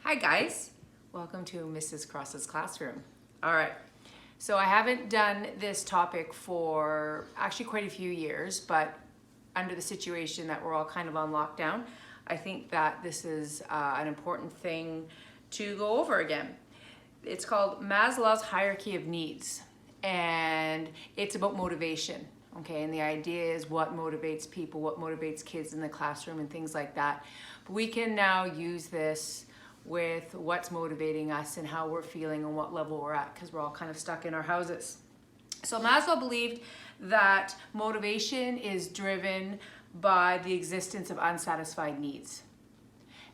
Hi guys, welcome to Mrs. Cross's classroom. All right, so I haven't done this topic for actually quite a few years, but under the situation that we're all kind of on lockdown, I think that this is an important thing to go over again. It's called Maslow's hierarchy of needs, and it's about motivation. Okay, and the idea is what motivates people, what motivates kids in the classroom and things like that. But we can now use this with what's motivating us and how we're feeling and what level we're at, because we're all kind of stuck in our houses. So Maslow believed that motivation is driven by the existence of unsatisfied needs.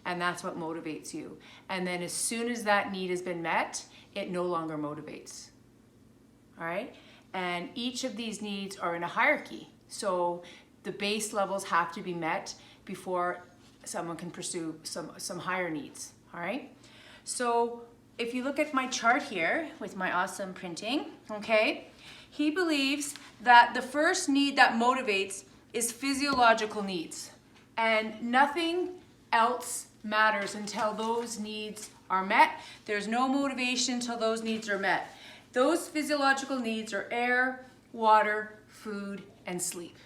And that's what motivates you. And then as soon as that need has been met, it no longer motivates. All right? And each of these needs are in a hierarchy. So the base levels have to be met before someone can pursue some higher needs. All right? So if you look at my chart here with my awesome printing, okay, he believes that the first need that motivates is physiological needs. And nothing else matters until those needs are met. There's no motivation until those needs are met. Those physiological needs are air, water, food, and sleep.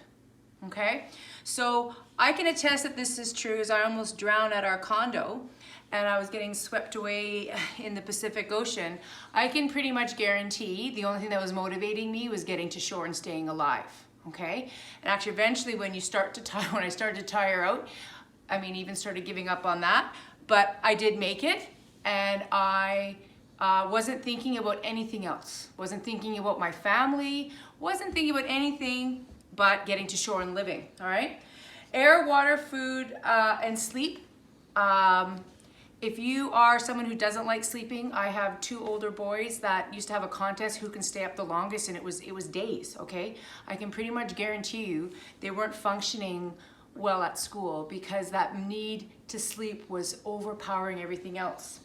Okay? So I can attest that this is true, as I almost drowned at our condo and I was getting swept away in the Pacific Ocean. I can pretty much guarantee the only thing that was motivating me was getting to shore and staying alive. Okay? And actually eventually when I started to tire out, I mean, even started giving up on that, but I did make it, and I wasn't thinking about anything else. Wasn't thinking about my family, wasn't thinking about anything but getting to shore and living, all right? Air, water, food, and sleep. If you are someone who doesn't like sleeping, I have two older boys that used to have a contest who can stay up the longest, and it was days, okay? I can pretty much guarantee you they weren't functioning well at school because that need to sleep was overpowering everything else.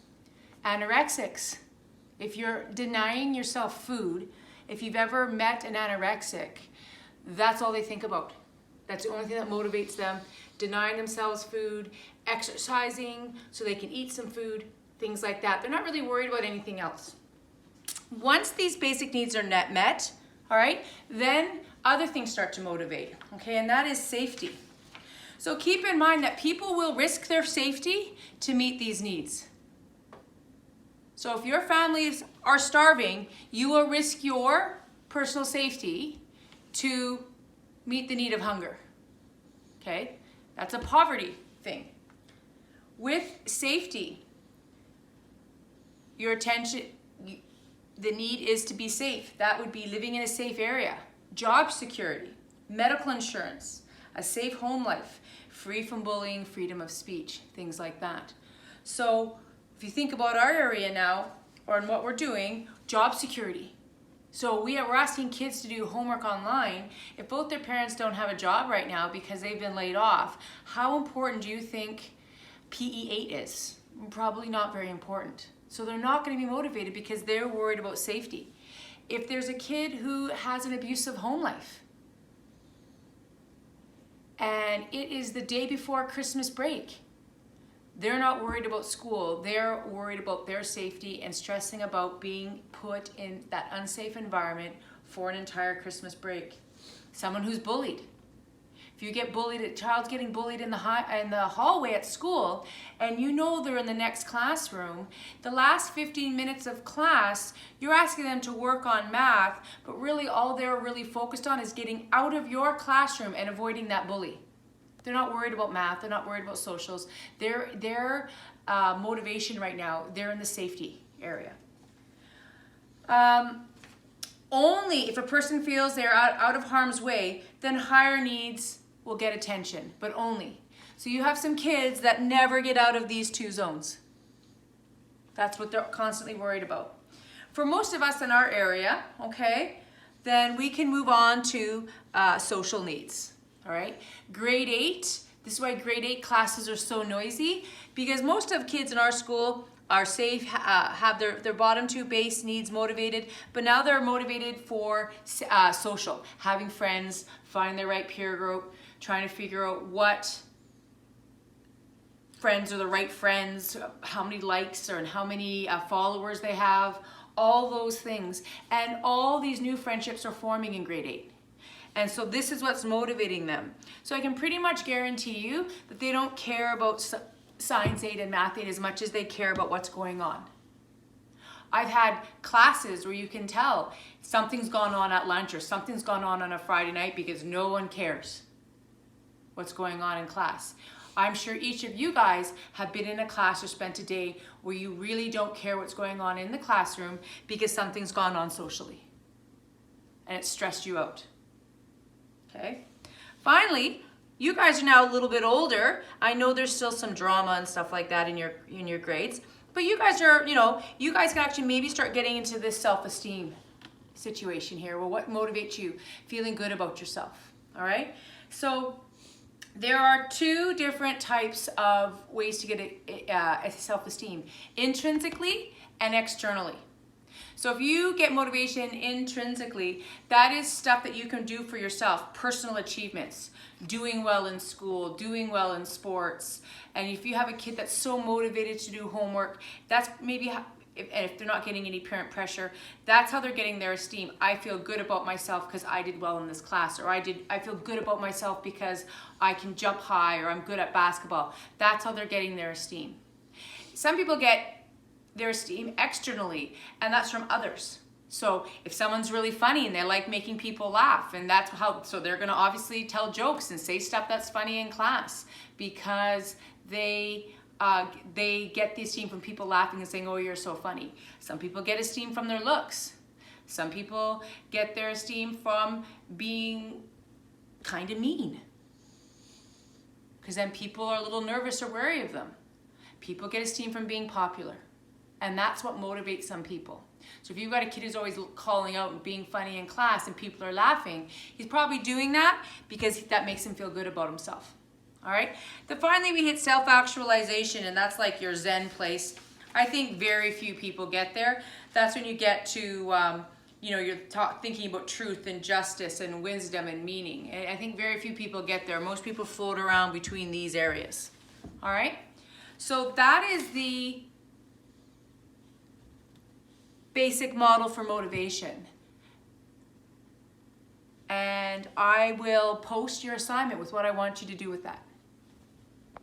Anorexics, if you're denying yourself food, if you've ever met an anorexic, that's all they think about. That's the only thing that motivates them. Denying themselves food, exercising so they can eat some food, things like that. They're not really worried about anything else. Once these basic needs are met, all right, then other things start to motivate, okay, and that is safety. So keep in mind that people will risk their safety to meet these needs. So if your families are starving, you will risk your personal safety to meet the need of hunger. Okay? That's a poverty thing. With safety, your attention, the need is to be safe. That would be living in a safe area, job security, medical insurance, a safe home life, free from bullying, freedom of speech, things like that. So if you think about our area now, or in what we're doing, job security. So we're asking kids to do homework online. If both their parents don't have a job right now because they've been laid off, how important do you think PE8 is? Probably not very important. So they're not going to be motivated because they're worried about safety. If there's a kid who has an abusive home life, and it is the day before Christmas break, they're not worried about school. They're worried about their safety and stressing about being put in that unsafe environment for an entire Christmas break. Someone who's bullied. If you get bullied, a child's getting bullied in the hallway at school, and you know they're in the next classroom, the last 15 minutes of class, you're asking them to work on math, but really all they're really focused on is getting out of your classroom and avoiding that bully. They're not worried about math. They're not worried about socials. Their motivation right now, they're in the safety area. Only if a person feels they're out of harm's way, then higher needs will get attention, but only. So you have some kids that never get out of these two zones. That's what they're constantly worried about. For most of us in our area, okay, then we can move on to social needs. All right, grade 8, this is why grade 8 classes are so noisy, because most of kids in our school are safe, have their bottom two base needs motivated, but now they're motivated for social, having friends, finding their right peer group, trying to figure out what friends are the right friends, how many likes or how many followers they have, all those things. And all these new friendships are forming in grade 8. And so this is what's motivating them. So I can pretty much guarantee you that they don't care about Science 8 and Math 8 as much as they care about what's going on. I've had classes where you can tell something's gone on at lunch or something's gone on a Friday night because no one cares what's going on in class. I'm sure each of you guys have been in a class or spent a day where you really don't care what's going on in the classroom because something's gone on socially and it stressed you out. Okay. Finally, you guys are now a little bit older. I know there's still some drama and stuff like that in your grades, but you guys are, you guys can actually maybe start getting into this self-esteem situation here. Well, what motivates you? Feeling good about yourself. All right. So there are 2 different types of ways to get a self-esteem: intrinsically and externally. So if you get motivation intrinsically, that is stuff that you can do for yourself, personal achievements, doing well in school, doing well in sports. And if you have a kid that's so motivated to do homework, that's maybe, if they're not getting any parent pressure, that's how they're getting their esteem. I feel good about myself because I did well in this class, or I feel good about myself because I can jump high, or I'm good at basketball. That's how they're getting their esteem. Some people get their esteem externally, and that's from others. So if someone's really funny and they like making people laugh, and that's how, so they're gonna obviously tell jokes and say stuff that's funny in class because they get the esteem from people laughing and saying, oh, you're so funny. Some people get esteem from their looks. Some people get their esteem from being kind of mean, because then people are a little nervous or wary of them. People get esteem from being popular. And that's what motivates some people. So if you've got a kid who's always calling out and being funny in class and people are laughing, he's probably doing that because that makes him feel good about himself. All right? Then finally we hit self-actualization, and that's like your Zen place. I think very few people get there. That's when you get to, you're thinking about truth and justice and wisdom and meaning. And I think very few people get there. Most people float around between these areas. All right? So that is the basic model for motivation. And I will post your assignment with what I want you to do with that.